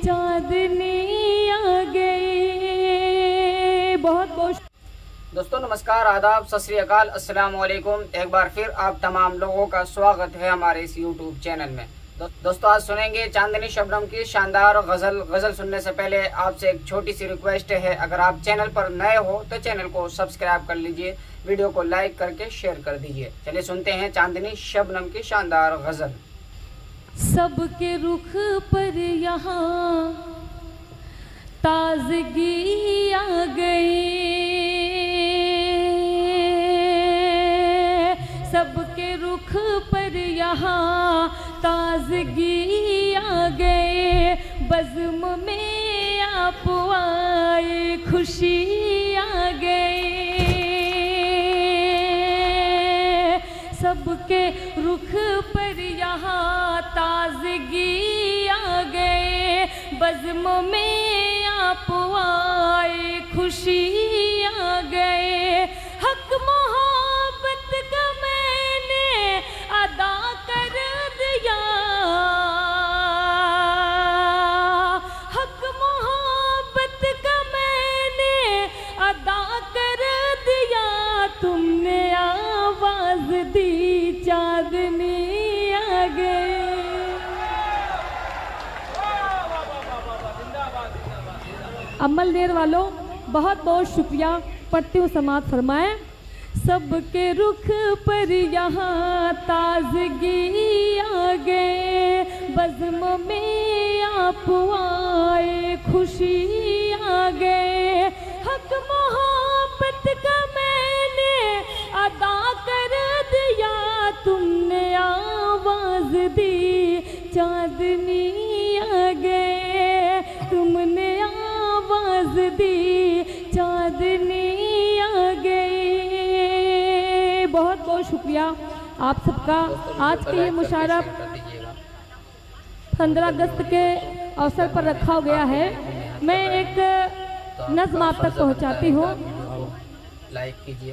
चांदनी आ गई। बहुत बहुत दोस्तों नमस्कार, आदाब, सत श्री अकाल, अस्सलाम वालेकुम। एक बार फिर आप तमाम लोगों का स्वागत है हमारे इस यूट्यूब चैनल में। दोस्तों आज सुनेंगे चांदनी शबनम की शानदार गज़ल सुनने से पहले आपसे एक छोटी सी रिक्वेस्ट है, अगर आप चैनल पर नए हो तो चैनल को सब्सक्राइब कर लीजिए, वीडियो को लाइक करके शेयर कर दीजिए। चलिए सुनते हैं चांदनी शबनम की शानदार गज़ल। सबके रुख पर यहाँ ताजगी आ गई, सबके रुख पर यहाँ ताजगी आ गए। बज़्म में आप आए, खुशी आ गई। सबके रुख पर यहाँ ताजगी आ गए। बज़्म में आप आए, खुशी आ गए। हक मोहब्बत का मैंने अदा कर दिया, हक मोहब्बत का मैंने अदा कर दिया। तुमने आवाज दी, चांदनी आ गई। अमल देर वालों बहुत बहुत शुक्रिया, पढ़ती हूँ समात फरमाए। सबके रुख पर यहाँ ताजगी आ गए। बज़्म में आप आए, खुशी आ गए। हक मोहब्बत का मैंने अदा कर दिया। तुमने आवाज दी, चांदनी आ गए। तुमने आवाज दी, चांदनी आ गई। बहुत बहुत शुक्रिया आप सबका। आज के ये मुशायरा 15 अगस्त के अवसर पर रखा गया है। मैं एक नज़्म आप तक पहुंचाती हूँ।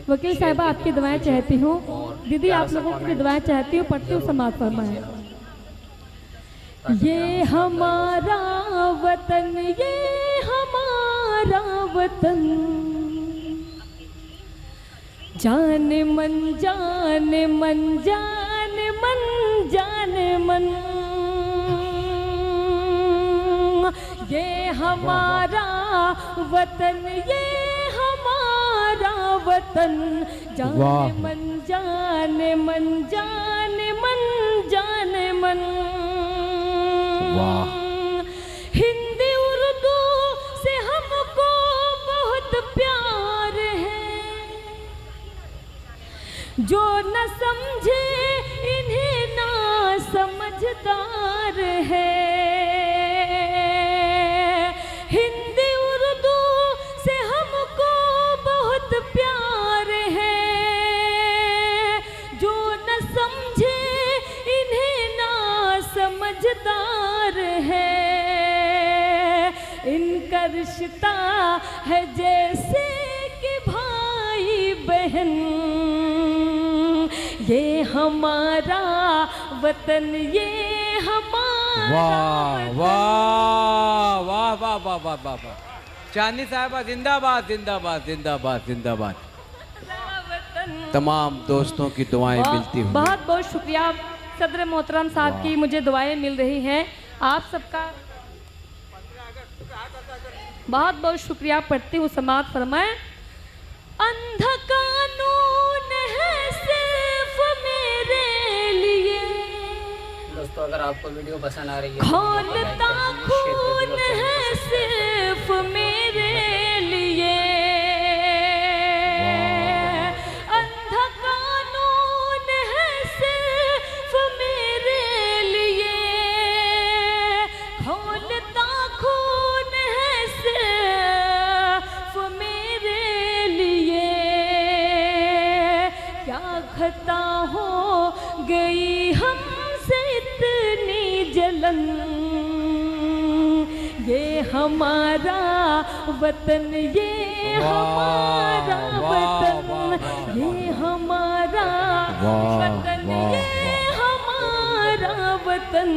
वकील साहिबा आपकी दुआएं चाहती हूँ, दीदी आप लोगों की दुआएं चाहती हूँ, पढ़ती हूँ समात फरमाएं। ये हमारा वतन, ये हमारा वतन, जाने मन जाने मन जाने मन जाने मन। ये हमारा वतन, ये हमारा वतन, जाने मन जाने मन जाने मन जाने मन। हिंदी उर्दू से हमको बहुत प्यार है, जो न समझे इन्हें ना समझदार है। हिंदी उर्दू से हमको बहुत प्यार है, जो न समझे इन्हें ना समझदार है। इनका रिश्ता है जैसे कि भाई बहन। ये हमारा वतन, ये हमारा वतन। वाह वाह वाह वाह वाह वाह वाह। चांदनी साहिबा जिंदाबाद जिंदाबाद जिंदाबाद जिंदाबाद। तमाम दोस्तों की दुआएं मिलती हुई। बहुत बहुत शुक्रिया सदर मोहतरम साहब की, मुझे दुआएं मिल रही हैं। आप सबका बहुत बहुत शुक्रिया, पढ़ती हूँ समात फरमाए। अंधा कानून है सिर्फ मेरे लिए, दोस्तों अगर आपको वीडियो पसंद आ रही है खोलता खून है सिर्फ मेरे लिए। अंधा कानून है सिर्फ मेरे लिए, खोलता खून है सिर्फ मेरे लिए। क्या खता हो गई हमसे इतनी जलन, ये हमारा वतन, ये हमारा वतन, ये हमारा वतन, ये हमारा वतन।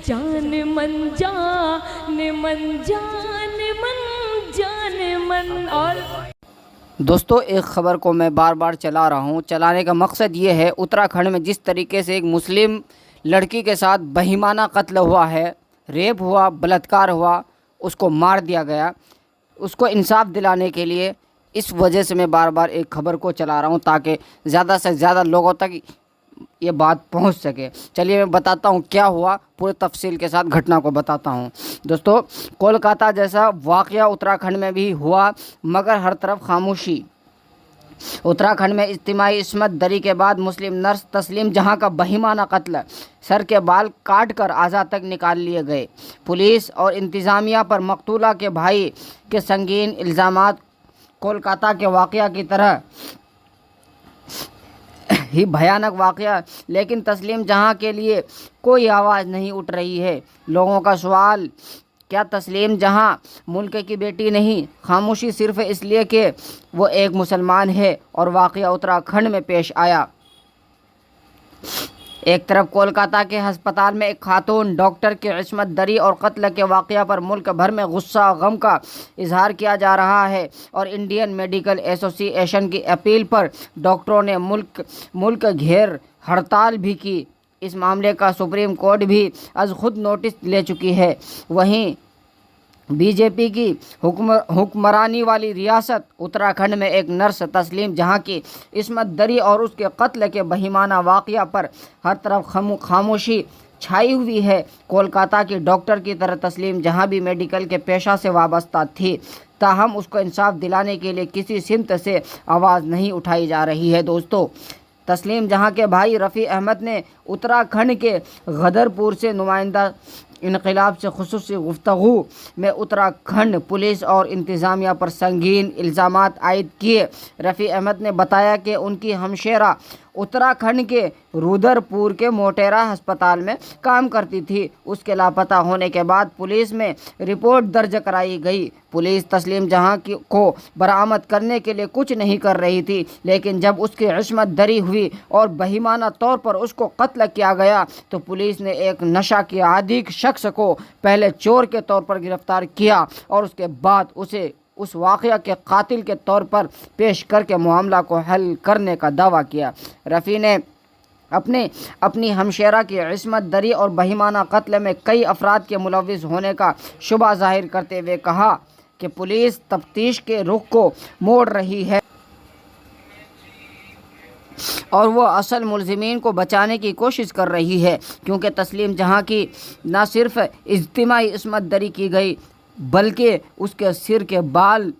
जान मन जाने मन जाने मन जाने मन। और दोस्तों, एक ख़बर को मैं बार बार चला रहा हूँ। चलाने का मकसद ये है, उत्तराखंड में जिस तरीके से एक मुस्लिम लड़की के साथ बेईमाना कत्ल हुआ है, रेप हुआ, बलात्कार हुआ, उसको मार दिया गया, उसको इंसाफ दिलाने के लिए इस वजह से मैं बार बार एक ख़बर को चला रहा हूँ, ताकि ज़्यादा से ज़्यादा लोगों तक ये बात पहुंच सके। चलिए मैं बताता हूँ क्या हुआ, पूरे तफसील के साथ घटना को बताता हूँ। दोस्तों, कोलकाता जैसा वाक़या उत्तराखंड में भी हुआ, मगर हर तरफ खामोशी। उत्तराखंड में इज्तिमाई इस्मत दरी के बाद मुस्लिम नर्स तस्लीम जहां का बेईमाना कत्ल, सर के बाल काट कर आज़ा तक निकाल लिए गए। पुलिस और इंतज़ामिया पर मकतूला के भाई के संगीन इल्ज़ामात कोलकाता के वाक़या की तरह ही भयानक वाक़या, लेकिन तस्लीम जहां के लिए कोई आवाज़ नहीं उठ रही है। लोगों का सवाल, क्या तस्लीम जहां मुल्क की बेटी नहीं? खामोशी सिर्फ इसलिए कि वो एक मुसलमान है और वाक़या उत्तराखंड में पेश आया। एक तरफ कोलकाता के अस्पताल में एक खातून डॉक्टर की इस्मत दरी और कत्ल के वाक़या पर मुल्क भर में गुस्सा गम का इजहार किया जा रहा है, और इंडियन मेडिकल एसोसिएशन की अपील पर डॉक्टरों ने मुल्क घेर हड़ताल भी की। इस मामले का सुप्रीम कोर्ट भी आज खुद नोटिस ले चुकी है। वहीं बीजेपी की हुक्मरानी वाली रियासत उत्तराखंड में एक नर्स तस्लीम जहां की इस्मत दरी और उसके कत्ल के बेईमाना वाक़या पर हर तरफ खामोशी छाई हुई है। कोलकाता की डॉक्टर की तरह तस्लीम जहां भी मेडिकल के पेशा से वाबस्ता थी, ताहम उसको इंसाफ दिलाने के लिए किसी सिमत से आवाज़ नहीं उठाई जा रही है। दोस्तों, तस्लीम जहां के भाई रफ़ी अहमद ने उत्तराखंड के गदरपुर से नुमाइंदा इनकलाब से खुसूसी गुफ्तगू में उत्तराखंड पुलिस और इंतज़ामिया पर संगीन इल्ज़ामात आयद किए। रफ़ी अहमद ने बताया कि उनकी हमशेरा उत्तराखंड के रुद्रपुर के मोटेरा अस्पताल में काम करती थी। उसके लापता होने के बाद पुलिस में रिपोर्ट दर्ज कराई गई। पुलिस तस्लीम जहां को बरामद करने के लिए कुछ नहीं कर रही थी, लेकिन जब उसकी इस्मत दरी हुई और बेईमाना तौर पर उसको कत्ल किया गया तो पुलिस ने एक नशा के आदी शख्स को पहले चोर के तौर पर गिरफ्तार किया और उसके बाद उसे उस वाक़या के कातिल के तौर पर पेश करके मामला को हल करने का दावा किया। रफ़ी ने अपनी हमशेरा की इस्मत दरी और बेईमाना कत्ल में कई अफराद के मुलव्विस होने का शुबा जाहिर करते हुए कहा कि पुलिस तफ्तीश के रुख को मोड़ रही है और वो असल मुलजिमीन को बचाने की कोशिश कर रही है, क्योंकि तस्लीम जहां की न सिर्फ इज्तिमाई इस्मत दरी की गई बल्कि उसके सिर के बाल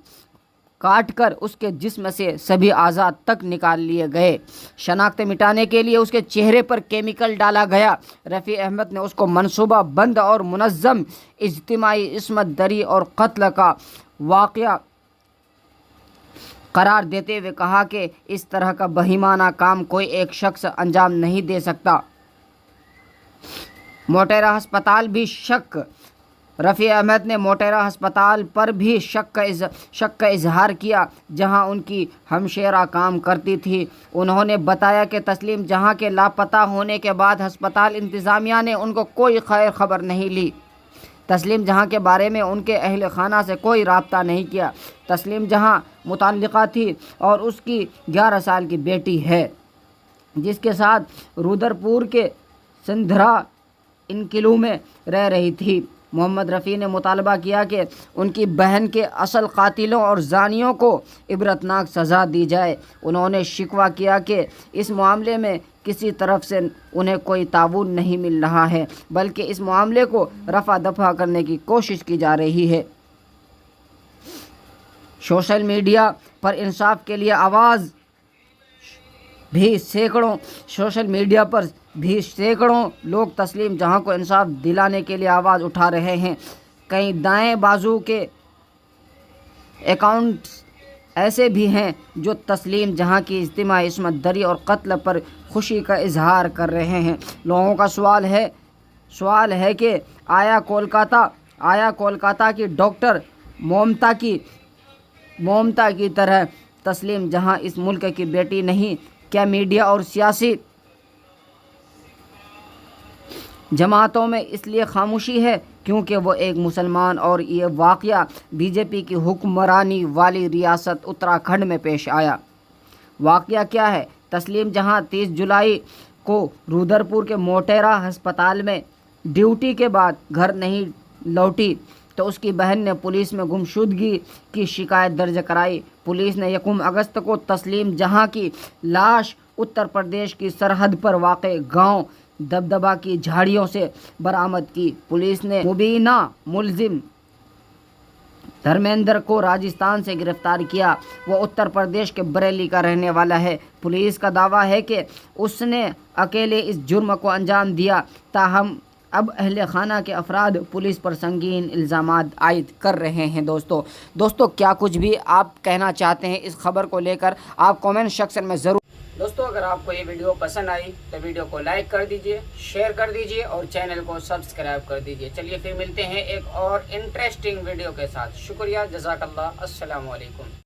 काट कर उसके जिस्म से सभी आज़ाद तक निकाल लिए गए। शनाख्त मिटाने के लिए उसके चेहरे पर केमिकल डाला गया। रफ़ी अहमद ने उसको मनसूबा बंद और मुनज़्ज़म इज्तिमाई इस्मत दरी और कत्ल का वाक़या करार देते हुए कहा कि इस तरह का बेईमाना काम कोई एक शख्स अंजाम नहीं दे सकता। मोटेरा अस्पताल भी रफ़ी अहमद ने मोटेरा अस्पताल पर भी शक का इजहार किया, जहां उनकी हमशेरा काम करती थी। उन्होंने बताया कि तस्लीम जहां के लापता होने के बाद अस्पताल इंतज़ामिया ने उनको कोई खैर खबर नहीं ली। तस्लीम जहां के बारे में उनके अहल खाना से कोई राब्ता नहीं किया। तस्लीम जहां मुतल्लिका थी और उसकी 11 साल की बेटी है, जिसके साथ रुद्रपुर के सिंधरा इनकिलू में रह रही थी। मोहम्मद रफ़ी ने मुतालबा किया कि उनकी बहन के असल कातिलों और जानियों को इबरतनाक सज़ा दी जाए। उन्होंने शिकवा किया कि इस मामले में किसी तरफ से उन्हें कोई ताउन नहीं मिल रहा है, बल्कि इस मामले को रफ़ा दफ़ा करने की कोशिश की जा रही है। सोशल मीडिया पर इंसाफ के लिए सोशल मीडिया पर भी सैकड़ों लोग तस्लीम जहां को इंसाफ दिलाने के लिए आवाज़ उठा रहे हैं। कई दाएं बाजू के अकाउंट्स ऐसे भी हैं जो तस्लीम जहां की इज्तिमाई इस्मत दरी और कत्ल पर खुशी का इजहार कर रहे हैं। लोगों का सवाल है कि आया कोलकाता की डॉक्टर मोमता की तरह तस्लीम जहां इस मुल्क की बेटी नहीं? क्या मीडिया और जमातों में इसलिए खामोशी है क्योंकि वो एक मुसलमान और ये वाक़या बीजेपी की हुक्मरानी वाली रियासत उत्तराखंड में पेश आया। वाक़या क्या है? तस्लीम जहां 30 जुलाई को रुद्रपुर के मोटेरा अस्पताल में ड्यूटी के बाद घर नहीं लौटी तो उसकी बहन ने पुलिस में गुमशुदगी की शिकायत दर्ज कराई। पुलिस ने 1 अगस्त को तस्लीम जहां की लाश उत्तर प्रदेश की सरहद पर वाक़ गांव दबदबा की झाड़ियों से बरामद की। पुलिस ने मुबीना मुलजिम धर्मेंद्र को राजस्थान से गिरफ्तार किया। वो उत्तर प्रदेश के बरेली का रहने वाला है। पुलिस का दावा है कि उसने अकेले इस जुर्म को अंजाम दिया। ताहम अब अहले खाना के अफराद पुलिस पर संगीन इल्ज़ामात आयद कर रहे हैं। दोस्तों क्या कुछ भी आप कहना चाहते हैं इस खबर को लेकर आप कमेंट सेक्शन में ज़रूर। दोस्तों अगर आपको ये वीडियो पसंद आई तो वीडियो को लाइक कर दीजिए, शेयर कर दीजिए और चैनल को सब्सक्राइब कर दीजिए। चलिए फिर मिलते हैं एक और इंटरेस्टिंग वीडियो के साथ। शुक्रिया, जज़ाकल्लाह, अस्सलाम वालेकुम।